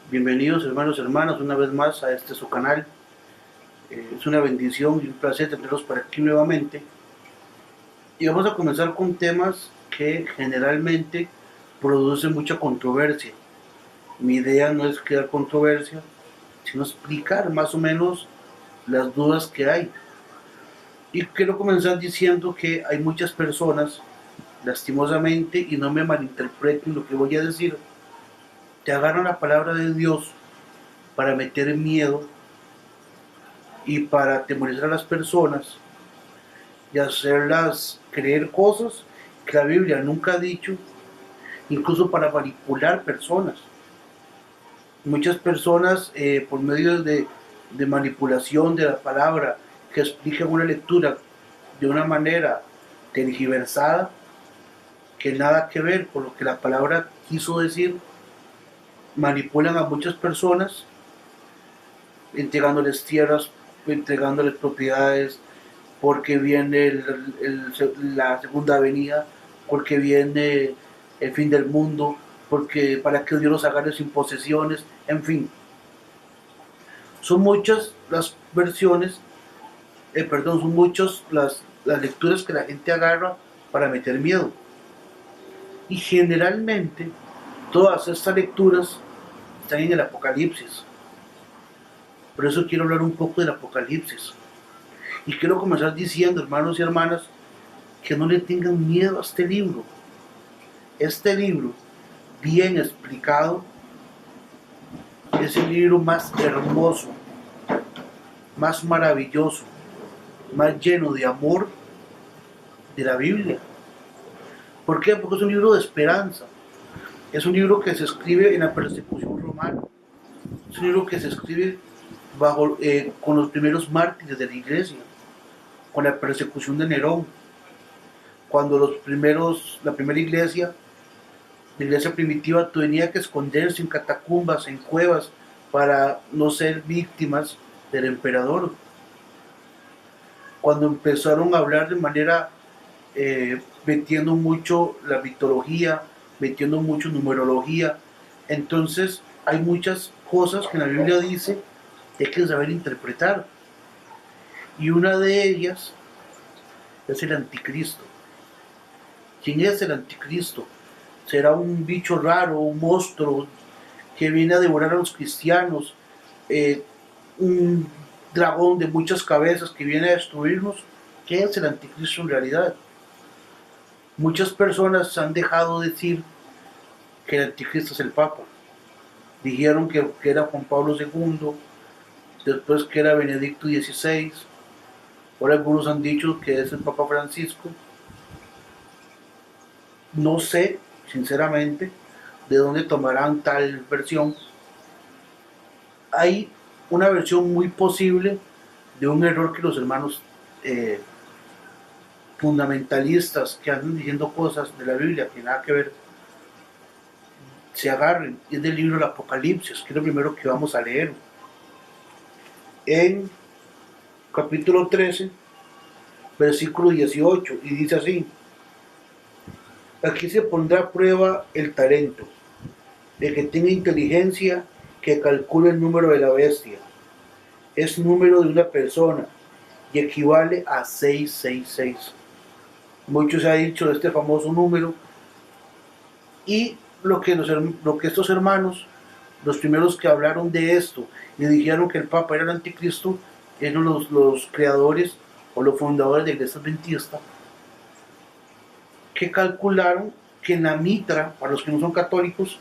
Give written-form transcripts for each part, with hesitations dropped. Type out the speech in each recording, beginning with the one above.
Bienvenidos hermanos y hermanas una vez más a este su canal. Es una bendición y un placer tenerlos por aquí nuevamente. Y vamos a comenzar con temas que generalmente producen mucha controversia. Mi idea no es crear controversia, sino explicar más o menos las dudas que hay. Y quiero comenzar diciendo que hay muchas personas, lastimosamente, y no me malinterpreten lo que voy a decir, te agarran la palabra de Dios para meter miedo y para atemorizar a las personas y hacerlas creer cosas que la Biblia nunca ha dicho, incluso para manipular personas. Muchas personas, por medio de manipulación de la palabra, que explican una lectura de una manera tergiversada, que nada que ver con lo que la palabra quiso decir, manipulan a muchas personas, entregándoles tierras, entregándoles propiedades, porque viene la segunda venida, porque viene el fin del mundo, porque para que Dios los agarre sin posesiones, en fin. Son muchas las versiones, son muchas las lecturas que la gente agarra para meter miedo. Y generalmente todas estas lecturas están en el Apocalipsis. Por eso quiero hablar un poco del Apocalipsis. Y quiero comenzar diciendo, hermanos y hermanas, que no le tengan miedo a este libro. Este libro, bien explicado, es el libro más hermoso, más maravilloso, más lleno de amor de la Biblia. ¿Por qué? Porque es un libro de esperanza. Es un libro que se escribe en la persecución romana. Es un libro que se escribe con los primeros mártires de la iglesia, con la persecución de Nerón, cuando la primera iglesia, la iglesia primitiva, tenía que esconderse en catacumbas, en cuevas, para no ser víctimas del emperador. Cuando empezaron a hablar de manera, metiendo mucho la mitología, metiendo mucho numerología, entonces hay muchas cosas que la Biblia dice que hay que saber interpretar. Y una de ellas es el anticristo. ¿Quién es el anticristo? Será un bicho raro, un monstruo que viene a devorar a los cristianos, eh, un dragón de muchas cabezas que viene a destruirnos. ¿Qué es el anticristo en realidad? Muchas personas han dejado de decir que el anticristo es el Papa. Dijeron que era Juan Pablo II, después que era Benedicto XVI, ahora algunos han dicho que es el Papa Francisco. No sé, sinceramente, de dónde tomarán tal versión. Hay una versión muy posible de un error que los hermanos, eh, fundamentalistas que andan diciendo cosas de la Biblia que nada que ver, se agarren. Es del libro del Apocalipsis, que es lo primero que vamos a leer. En capítulo 13, versículo 18, y dice así: aquí se pondrá a prueba el talento, el que tenga inteligencia, que calcule el número de la bestia. Es número de una persona y equivale a 666. Mucho se ha dicho de este famoso número, y lo que estos hermanos, los primeros que hablaron de esto y dijeron que el Papa era el anticristo, eran los creadores o los fundadores de la iglesia adventista, que calcularon que en la mitra, para los que no son católicos,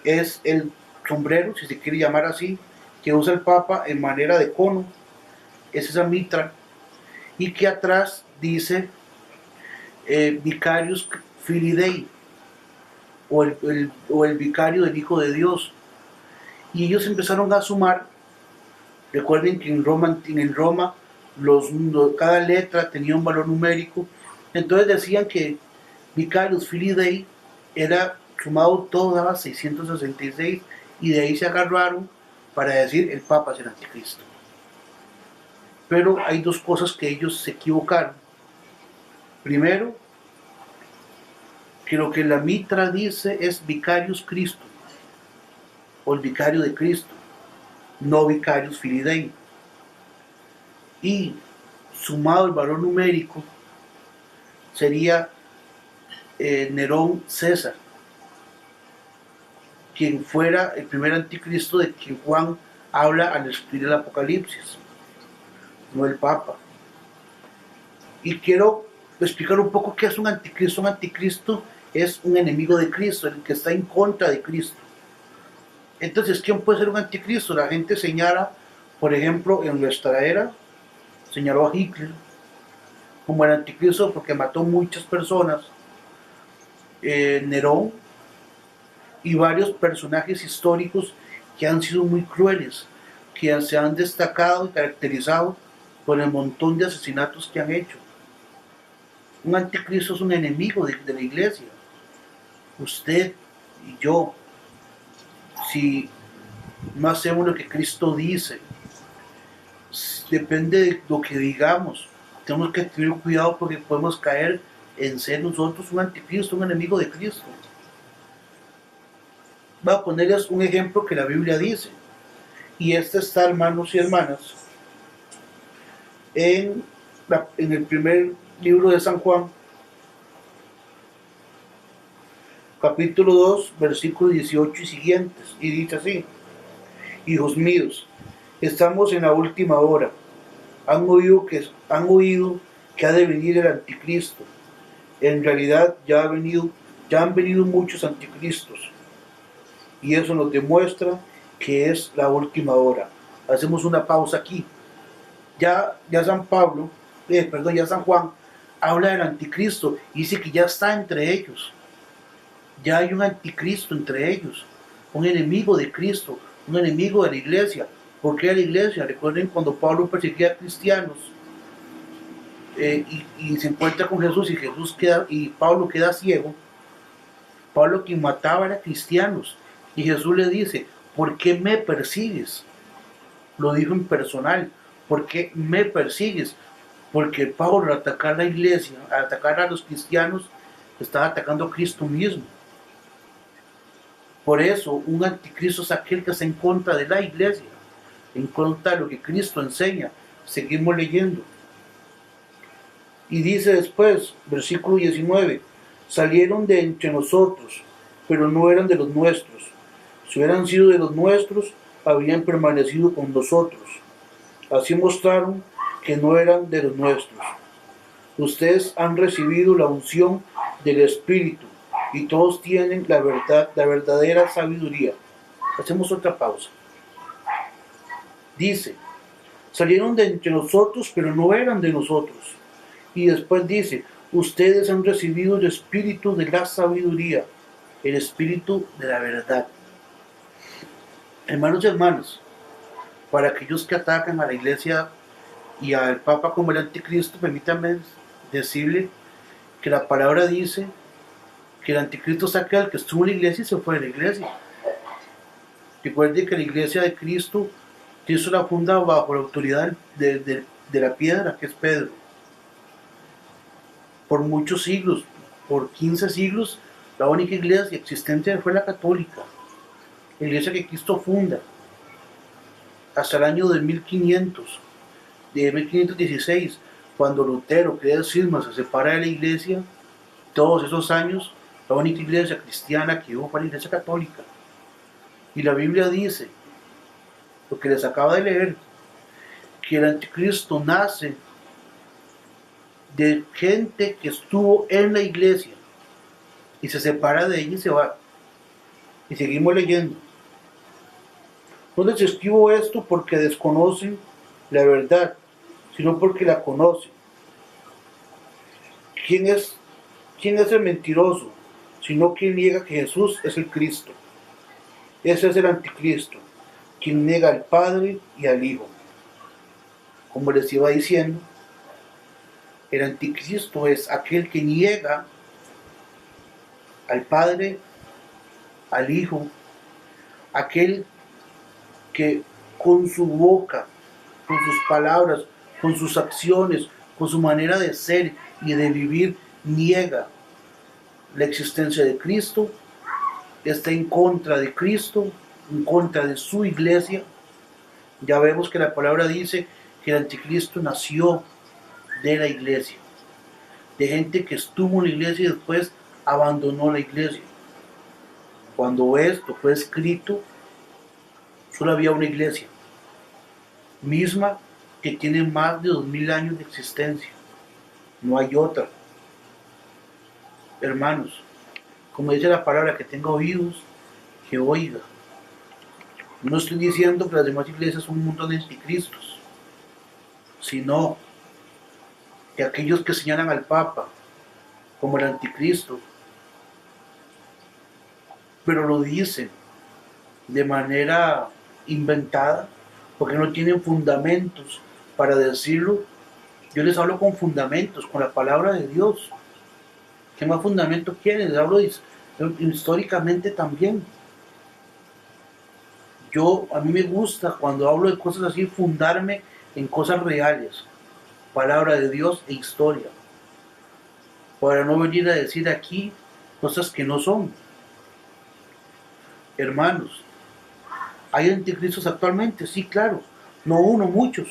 es el sombrero, si se quiere llamar así, que usa el Papa en manera de cono, es esa mitra, y que atrás dice, Vicarius Filii Dei, o el vicario del Hijo de Dios. Y ellos empezaron a sumar. Recuerden que en Roma cada letra tenía un valor numérico. Entonces decían que Vicarius Filii Dei era sumado, todo daba 666, y de ahí se agarraron para decir el Papa es el anticristo. Pero hay dos cosas que ellos se equivocaron. Primero, que lo que la mitra dice es Vicarius Christus, o el vicario de Cristo, no vicarius filii Dei. Y sumado el valor numérico sería Nerón César, quien fuera el primer anticristo de quien Juan habla al escribir el Apocalipsis, no el Papa. Y quiero explicar un poco qué es un anticristo. Un anticristo es un enemigo de Cristo, el que está en contra de Cristo. Entonces, ¿quién puede ser un anticristo? La gente señala, por ejemplo, en nuestra era, señaló a Hitler como el anticristo porque mató muchas personas, Nerón y varios personajes históricos que han sido muy crueles, que se han destacado y caracterizado por el montón de asesinatos que han hecho. Un anticristo es un enemigo de la iglesia. Usted y yo, si no hacemos lo que Cristo dice, depende de lo que digamos, tenemos que tener cuidado porque podemos caer en ser nosotros un anticristo, un enemigo de Cristo. Voy a ponerles un ejemplo que la Biblia dice, y este está, hermanos y hermanas, en el primer libro de San Juan, capítulo 2, versículos 18 y siguientes, y dice así: hijos míos, estamos en la última hora. Han oído que ha de venir el anticristo. En realidad ya han venido muchos anticristos, y eso nos demuestra que es la última hora. Hacemos una pausa aquí. Ya San Juan habla del anticristo y dice que ya está entre ellos. Ya hay un anticristo entre ellos, un enemigo de Cristo, un enemigo de la iglesia. ¿Por qué la iglesia? Recuerden cuando Pablo perseguía a cristianos y se encuentra con Jesús y Pablo queda ciego. Pablo, quien mataba, era cristianos, y Jesús le dice: ¿por qué me persigues? Lo dijo en personal: ¿por qué me persigues? Porque Pablo, al atacar la iglesia, al atacar a los cristianos, estaba atacando a Cristo mismo. Por eso, un anticristo es aquel que está en contra de la iglesia, en contra de lo que Cristo enseña. Seguimos leyendo. Y dice después, versículo 19: salieron de entre nosotros, pero no eran de los nuestros. Si hubieran sido de los nuestros, habrían permanecido con nosotros. Así mostraron que no eran de los nuestros. Ustedes han recibido la unción del Espíritu, y todos tienen la verdadera sabiduría. Hacemos otra pausa. Dice: salieron de entre nosotros, pero no eran de nosotros. Y después dice: ustedes han recibido el espíritu de la sabiduría, el espíritu de la verdad. Hermanos y hermanas, para aquellos que atacan a la iglesia y al Papa como el anticristo, permítanme decirle que la palabra dice que el anticristo es aquel que estuvo en la iglesia y se fue de la iglesia. Recuerde que la iglesia de Cristo, Cristo la funda bajo la autoridad de la piedra, que es Pedro. Por muchos siglos, por 15 siglos, la única iglesia existente fue la católica, la iglesia que Cristo funda, hasta el año de 1516, cuando Lutero crea el cisma, se separa de la iglesia. Todos esos años, la única iglesia cristiana que hubo fue la iglesia católica. Y la Biblia dice, lo que les acabo de leer, que el anticristo nace de gente que estuvo en la iglesia y se separa de ella y se va. Y seguimos leyendo. No les escribo esto porque desconocen la verdad, sino porque la conocen. ¿Quién es el mentiroso? Sino quien niega que Jesús es el Cristo. Ese es el anticristo, quien niega al Padre y al Hijo. Como les iba diciendo, el anticristo es aquel que niega al Padre, al Hijo, aquel que con su boca, con sus palabras, con sus acciones, con su manera de ser y de vivir, niega la existencia de Cristo, está en contra de Cristo, en contra de su iglesia. Ya vemos que la palabra dice que el anticristo nació de la iglesia, de gente que estuvo en la iglesia y después abandonó la iglesia. Cuando esto fue escrito, solo había una iglesia, misma que tiene más de 2000 años de existencia. No hay otra. Hermanos, como dice la palabra, que tenga oídos, que oiga. No estoy diciendo que las demás iglesias son un montón de anticristos, sino que aquellos que señalan al Papa como el anticristo, pero lo dicen de manera inventada, porque no tienen fundamentos para decirlo. Yo les hablo con fundamentos, con la palabra de Dios. ¿Qué más fundamento quieren? Les hablo históricamente también. A mí me gusta cuando hablo de cosas así, fundarme en cosas reales, palabra de Dios e historia, para no venir a decir aquí cosas que no son. Hermanos, ¿hay anticristos actualmente? Sí, claro, no uno, muchos.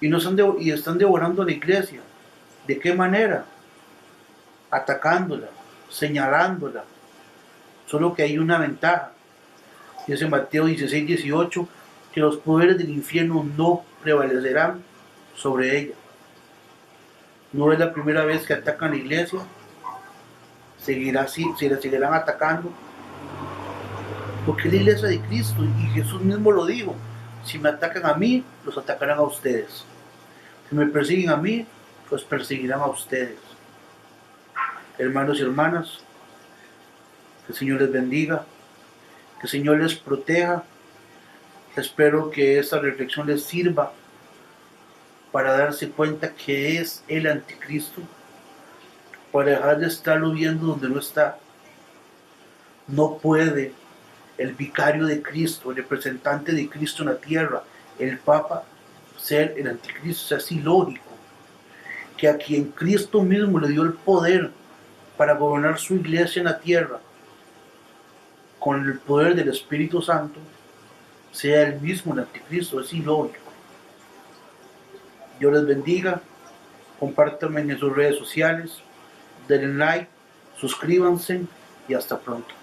Y están devorando la iglesia. ¿De qué manera? Atacándola, señalándola. Solo que hay una ventaja. Dice Mateo 16, 18, que los poderes del infierno no prevalecerán sobre ella. No es la primera vez que atacan la iglesia, seguirá así, se la seguirán atacando, porque es la iglesia de Cristo, y Jesús mismo lo dijo: si me atacan a mí, los atacarán a ustedes. Si me persiguen a mí, los perseguirán a ustedes. Hermanos y hermanas, que el Señor les bendiga, que el Señor les proteja. Espero que esta reflexión les sirva para darse cuenta que es el anticristo, para dejar de estarlo viendo donde no está. No puede el vicario de Cristo, el representante de Cristo en la tierra, el Papa, ser el anticristo. Es ilógico que a quien Cristo mismo le dio el poder para gobernar su iglesia en la tierra, con el poder del Espíritu Santo, sea el mismo el anticristo. Es ilógico. Dios les bendiga. Compártanme en sus redes sociales, denle like, suscríbanse y hasta pronto.